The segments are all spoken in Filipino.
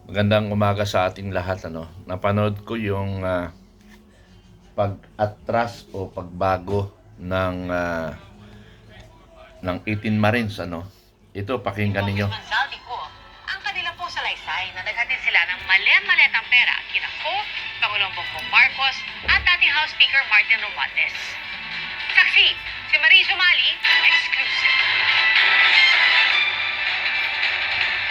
Magandang umaga sa ating lahat. Napanood ko yung pag-atras o pagbago ng 18 Marines. Ito, pakinggan ninyo. Ang kanila po salaysay na naghatid sila ng mali-maletang pera kina Ko, Pangulong Bongbong Marcos at dating House Speaker Martin Romualdez. Saksi, si Marie Zumali, exclusive.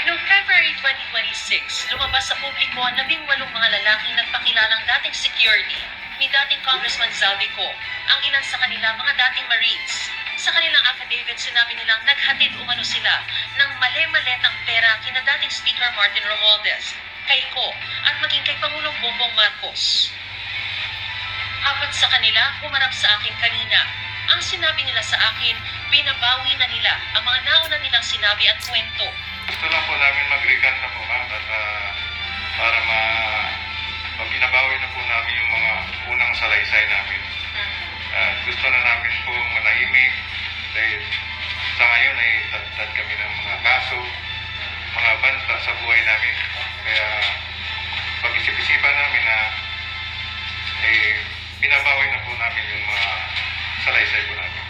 Noong February 2026, lumabas sa publiko ang 18 mga lalaking nagpakilalang dating security ni dating Congressman Zaldi Ko, ang ilan sa kanila mga dating Marines. Sa kanilang affidavit, sinabi nilang naghatid umano sila ng mali-maletang pera kina dating Speaker Martin Romualdez, kay Ko, at maging kay Pangulong Bongbong Marcos. Apat sa kanila humarap sa akin kanina. Ang sinabi nila sa akin, binabawi na nila ang mga nauna nilang sinabi at kwento. Gusto lang po namin mag-recant na po ma'am at para binabawi na po namin yung mga unang salaysay namin. Gusto na namin po manahimik dahil sa ngayon ay dagdag kami ng mga kaso, mga banta sa buhay namin. Kaya pag-isip-isipan namin na binabawi na po namin yung mga salaysay po namin.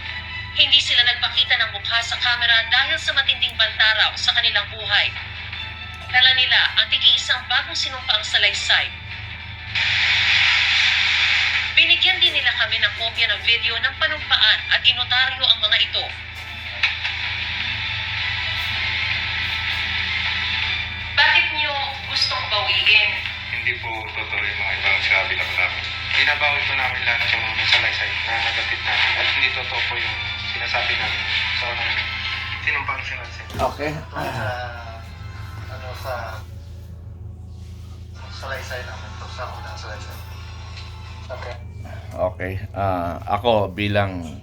Hindi sila nagpakita ng mukha sa kamera dahil sa matinding bantaraw sa kanilang buhay. Dala nila ang tigi-isang bagong sinumpaang salaysay. Binigyan din nila kami ng kopya ng video ng panumpaan at inotaryo ang mga ito. Bakit niyo gustong bawiin? Hindi po totoo yung mga ibang sinabi na po namin. Binabawi po namin lahat yung mga salaysay na nagatid namin at hindi totoo po yung sinasabi namin sa unang sinumpang salaysay. Okay. Sa salaysay namin to sa unang salaysay. Okay. Okay. Ako bilang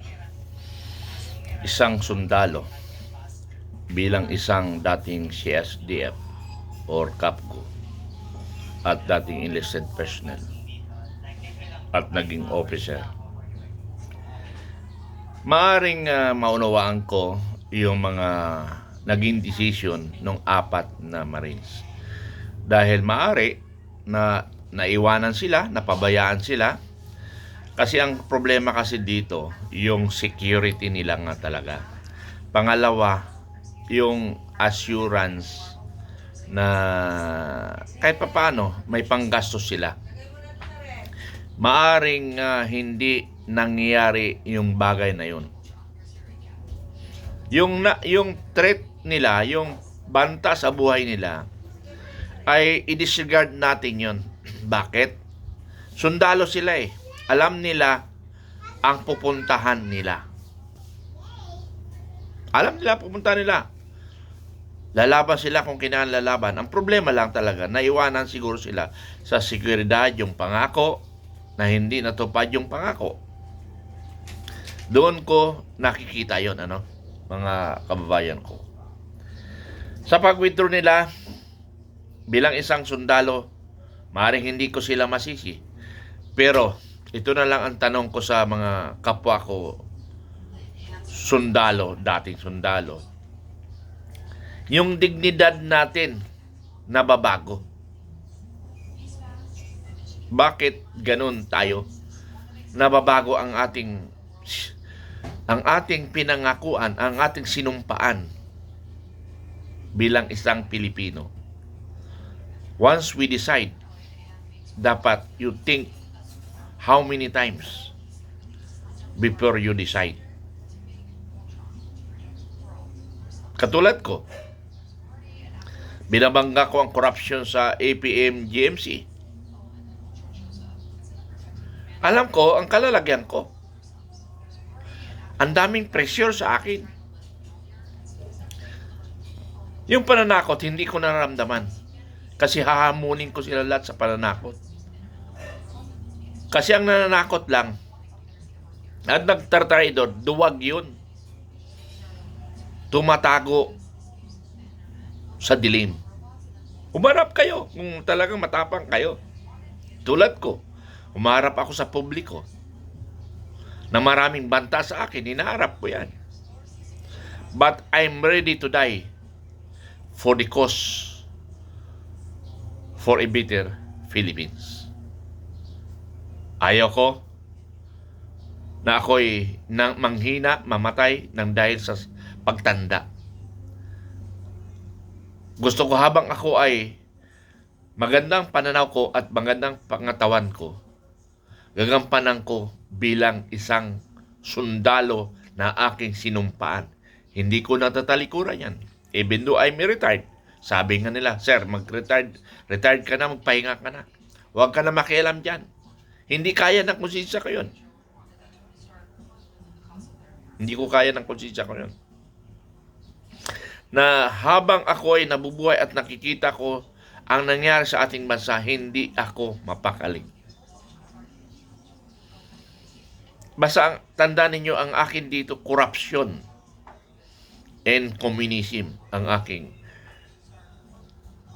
isang sundalo, bilang isang dating CSDF or CAPCO at dating enlisted personnel at naging officer, maaring maunawaan ko yung mga naging decision ng apat na Marines. Dahil maaari na naiwanan sila, napabayaan sila. Kasi ang problema kasi dito, yung security nila nga talaga. Pangalawa, yung assurance na kahit papaano may panggastos sila. Maaring hindi nangyayari yung bagay na yun. Yung threat nila, yung banta sa buhay nila, ay i-disregard natin yun. Bakit? Sundalo sila eh. Alam nila ang pupuntahan nila. Alam nila ang pupuntahan nila. Lalaban sila kung kailangan lalaban. Ang problema lang talaga, naiwanan siguro sila sa seguridad, yung pangako, na hindi natupad yung pangako. Doon ko nakikita yon, mga kababayan ko. Sa pag-withdraw nila, bilang isang sundalo, maaaring hindi ko sila masisi. Pero, ito na lang ang tanong ko sa mga kapwa ko sundalo, dating sundalo. Yung dignidad natin nababago. Bakit ganun tayo? Nababago ang ating pinangakuan, ang ating sinumpaan bilang isang Pilipino. Once we decide, dapat you think how many times before you decide. Katulad ko, binabangga ko ang corruption sa APM-GMC. Alam ko ang kalalagyan ko. Ang daming pressure sa akin. Yung pananakot, hindi ko nararamdaman. Kasi hahamunin ko sila lahat sa pananakot. Kasi ang nananakot lang at nagtartraidor, duwag yun. Tumatago sa dilim. Umarap kayo kung talagang matapang kayo. Tulad ko, umarap ako sa publiko na maraming banta sa akin, hinaharap ko yan. But I'm ready to die for the cause for a better Philippines. Ayaw ko na ako'y manghina, mamatay ng dahil sa pagtanda. Gusto ko habang ako ay magandang pananaw ko at magandang pangatawan ko, gagampanan ko bilang isang sundalo na aking sinumpaan. Hindi ko natatalikuran yan. Even though I'm retired, sabi nga nila, sir, retired ka na, magpahinga ka na. Huwag ka na makialam dyan. Hindi kaya ng konsensya ko yun. Hindi ko kaya ng konsensya ko yun. Na habang ako ay nabubuhay at nakikita ko ang nangyari sa ating bansa, hindi ako mapakali. Basta tandaan ninyo, ang akin dito, corruption and communism ang aking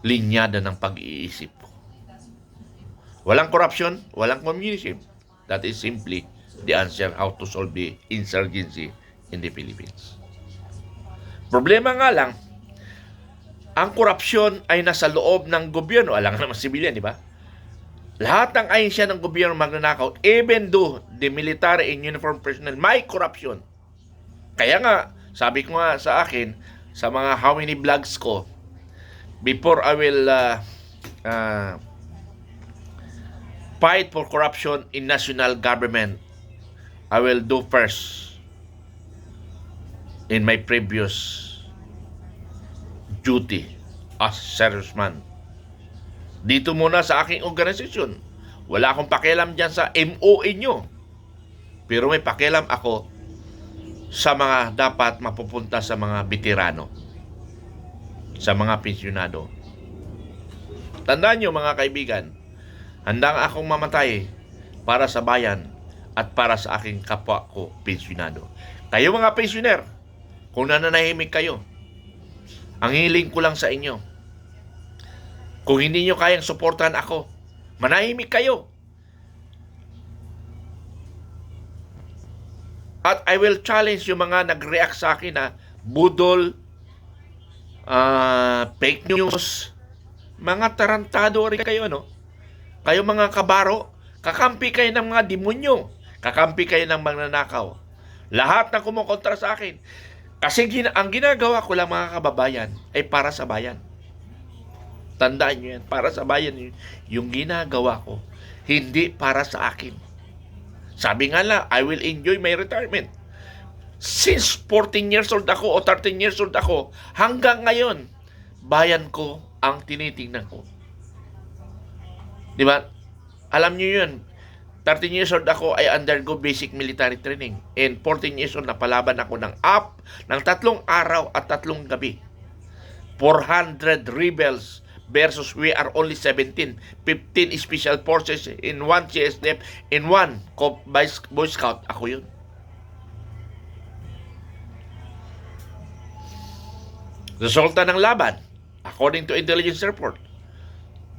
linyada ng pag-iisip ko. Walang corruption, walang communism. That is simply the answer how to solve the insurgency in the Philippines. Problema nga lang, ang korupsyon ay nasa loob ng gobyerno. Alam naman sibilyan, di ba? Lahat ng ahensya ng gobyerno magnanakaw, even though the military and uniform personnel may corruption. Kaya nga, sabi ko nga sa akin, sa mga how many vlogs ko, before I will fight for corruption in national government, I will do first in my previous duty as serviceman. Dito muna sa aking organisasyon. Wala akong pakialam dyan sa MOA nyo. Pero may pakialam ako sa mga dapat mapupunta sa mga veterano, sa mga pensyonado. Tandaan nyo mga kaibigan, handang akong mamatay para sa bayan at para sa aking kapwa ko pensyonado. Kayo mga pensioner, kung nananahimik kayo, ang hiling ko lang sa inyo, kung hindi nyo kayang suportahan ako, manahimik kayo. At I will challenge yung mga nag-react sa akin na budol, fake news, mga tarantado rin kayo, no? Kayo mga kabaro, kakampi kayo ng mga demonyo, kakampi kayo ng magnanakaw. Lahat na kumukontra sa akin. Kasi ang ginagawa ko lang mga kababayan ay para sa bayan. Tandaan nyo yan, para sa bayan yung ginagawa ko, hindi para sa akin. Sabi nga lang, I will enjoy my retirement. Since 14 years old ako o 13 years old ako, hanggang ngayon, bayan ko ang tinitingnan ko. Di ba? Alam nyo yun, 13 years old ako ay undergo basic military training. And 14 years old napalaban ako ng 3 araw at 3 gabi. 400 rebels versus we are only 17. 15 special forces in 1 CSDF, in 1 Boy Scout. Ako yun. Resulta ng laban, according to intelligence report,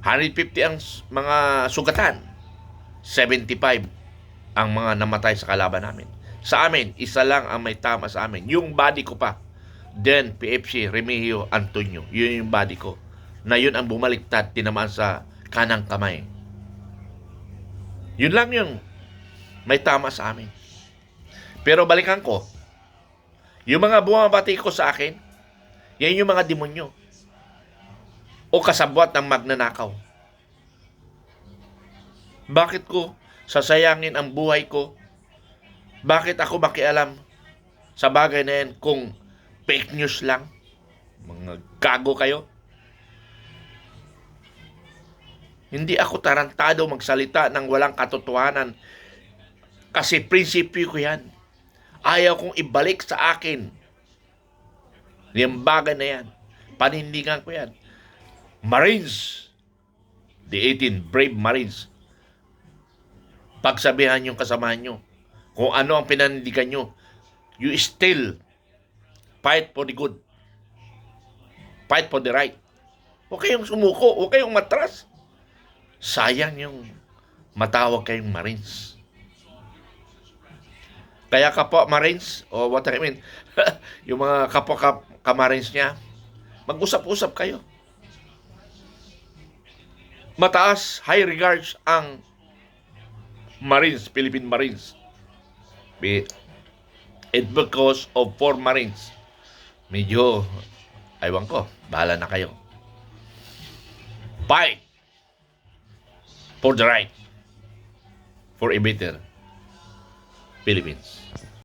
150 ang mga sugatan, 75 ang mga namatay sa kalaban namin. Sa amin, isa lang ang may tama sa amin. Yung body ko pa. Then, PFC, Remigio Antonio. Yun yung body ko. Na yun ang bumaliktad, tinamaan sa kanang kamay. Yun lang yung may tama sa amin. Pero balikan ko, yung mga bumabati ko sa akin, yan yung mga demonyo. O kasabwat ng magnanakaw. Bakit ko sasayangin ang buhay ko? Bakit ako makialam sa bagay na yan kung fake news lang? Mga gago kayo. Hindi ako tarantado magsalita ng walang katotohanan kasi prinsipyo ko yan. Ayaw kong ibalik sa akin yung bagay na yan. Panindigan ko yan. Marines, the 18 brave Marines, pagsabihan yung kasamahan nyo. Kung ano ang pinanindigan nyo, you still fight for the good. Fight for the right. Huwag kayong sumuko, huwag kayong matras. Sayang yung matawag kayong Marines. Kaya kapwa Marines, o what I mean, yung mga kapwa ka-Marines niya, mag-usap-usap kayo. mataas, high regards ang Marines, Philippine Marines. It because of 4 Marines. Medyo, aywan ko, bahala na kayo. Fight for the right for a better Philippines.